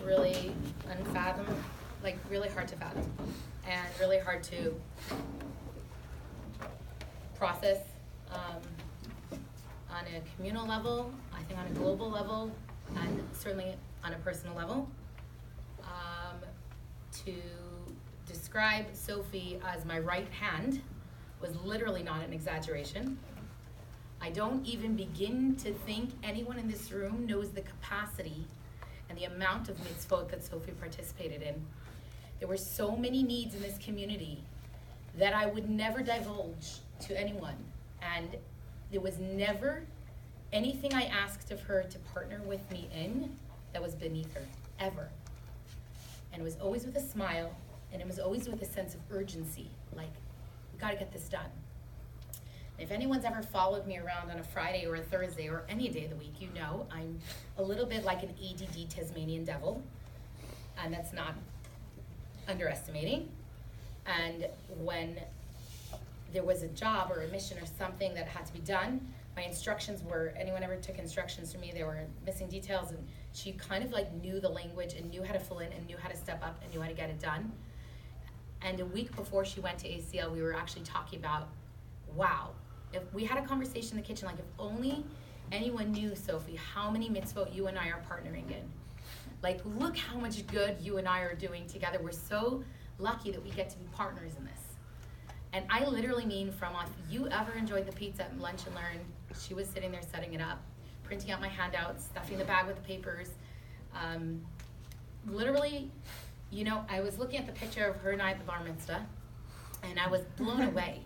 really really hard to fathom, and really hard to process on a communal level, I think on a global level, and certainly on a personal level. To describe Sophie as my right hand was literally not an exaggeration. I don't even begin to think anyone in this room knows the capacity and the amount of mitzvot that Sophie participated in. There were so many needs in this community that I would never divulge to anyone. And there was never anything I asked of her to partner with me in that was beneath her, ever. And it was always with a smile, and it was always with a sense of urgency, like, we gotta get this done. And if anyone's ever followed me around on a Friday or a Thursday or any day of the week, you know I'm a little bit like an ADD Tasmanian devil, and that's not underestimating. And when there was a job or a mission or something that had to be done, my instructions were, anyone ever took instructions from me, they were missing details, and she kind of like knew the language and knew how to fill in and knew how to step up and knew how to get it done. And a week before she went to ACL, we were actually talking about, wow, if we had a conversation in the kitchen, like if only anyone knew, Sophie, how many mitzvot you and I are partnering in. Like, look how much good you and I are doing together. We're so lucky that we get to be partners in this. And I literally mean from, if you ever enjoyed the pizza at Lunch and Learn, she was sitting there setting it up, printing out my handouts, stuffing the bag with the papers. Literally, you know, I was looking at the picture of her and I at the bar mitzvah, and I was blown away.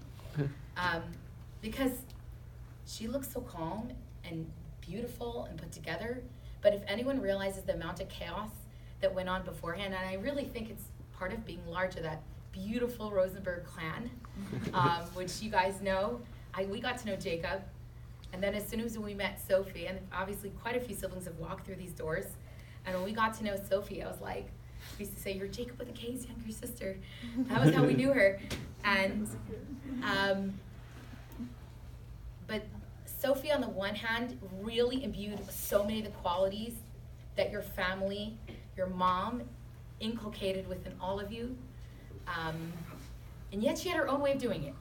Because she looks so calm and beautiful and put together, but if anyone realizes the amount of chaos that went on beforehand, and I really think it's part of being large of that beautiful Rosenberg clan, which you guys know. We got to know Jacob, and then as soon as we met Sophie, and obviously quite a few siblings have walked through these doors, and when we got to know Sophie, I was like, we used to say, you're Jacob with a K's younger sister. That was how we knew her. And but Sophie, on the one hand, really imbued so many of the qualities that your family, your mom, inculcated within all of you. And yet she had her own way of doing it.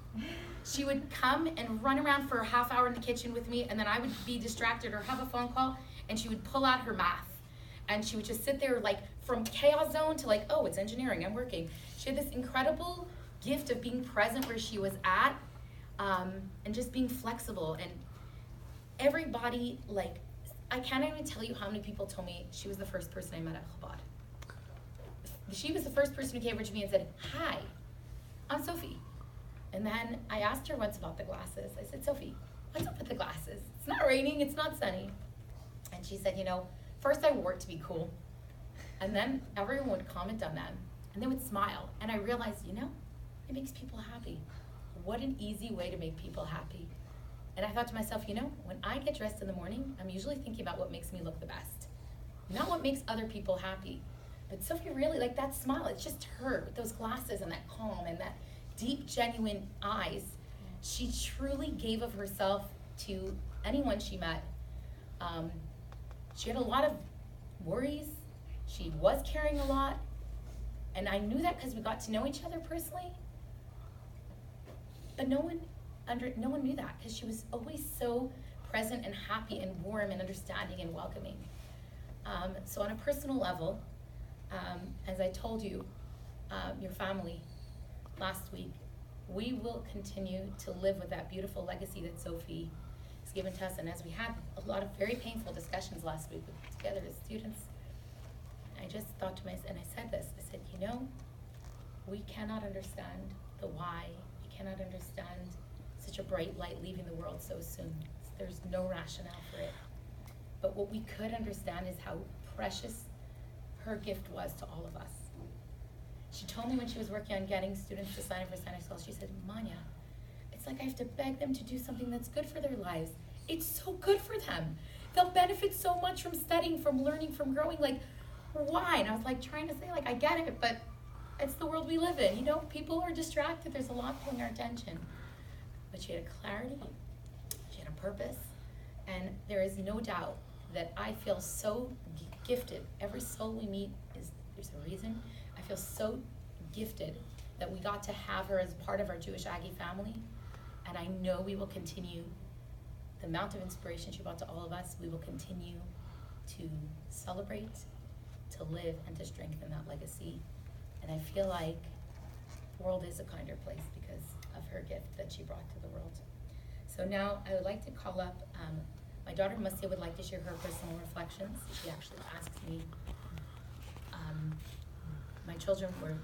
She would come and run around for a half hour in the kitchen with me, and then I would be distracted or have a phone call, and she would pull out her math. And she would just sit there like from chaos zone to like, oh, it's engineering, I'm working. She had this incredible gift of being present where she was at, and just being flexible. And everybody, like, I can't even tell you how many people told me she was the first person I met at Chabad. She was the first person who came over to me and said, hi, I'm Sophie. And then I asked her once about the glasses. I said, Sophie, what's up with the glasses? It's not raining, it's not sunny. And she said, you know, first I wore it to be cool, and then everyone would comment on them, and they would smile. And I realized, you know, it makes people happy. What an easy way to make people happy. And I thought to myself, you know, when I get dressed in the morning, I'm usually thinking about what makes me look the best, not what makes other people happy. But Sophie really, like that smile, it's just her with those glasses and that calm and that deep, genuine eyes. She truly gave of herself to anyone she met. She had a lot of worries. She was carrying a lot. And I knew that because we got to know each other personally. But no one knew that because she was always so present and happy and warm and understanding and welcoming. So on a personal level, as I told you, your family last week, we will continue to live with that beautiful legacy that Sophie has given to us. And as we had a lot of very painful discussions last week together as students, I just thought to myself, and I said this, I said, you know, we cannot understand the why. We cannot understand such a bright light leaving the world so soon. There's no rationale for it. But what we could understand is how precious her gift was to all of us. She told me when she was working on getting students to sign up for Santa Claus, she said, Manya, it's like I have to beg them to do something that's good for their lives. It's so good for them. They'll benefit so much from studying, from learning, from growing. Like, why? And I was like trying to say, like, I get it, but it's the world we live in. You know, people are distracted. There's a lot pulling our attention. But she had a clarity. She had a purpose. And there is no doubt that I feel so gifted. Every soul we meet there's a reason. I feel so gifted that we got to have her as part of our Jewish Aggie family, and I know we will continue the amount of inspiration she brought to all of us. We will continue to celebrate, to live, and to strengthen that legacy. And I feel like the world is a kinder place because of her gift that she brought to the world. So now I would like to call up, my daughter Musia would like to share her personal reflections. She actually asked me. My children were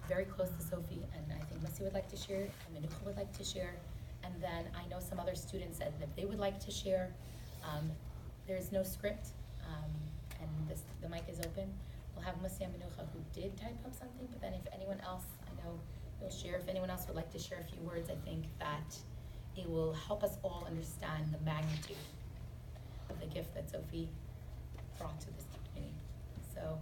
very close to Sophie, and I think Musia would like to share, and Menucha would like to share, and then I know some other students said that they would like to share. There's no script, and the mic is open. We'll have Musia and Menucha who did type up something, but then if anyone else, I know you'll share. If anyone else would like to share a few words, I think that it will help us all understand the magnitude of the gift that Sophie brought to this community. So.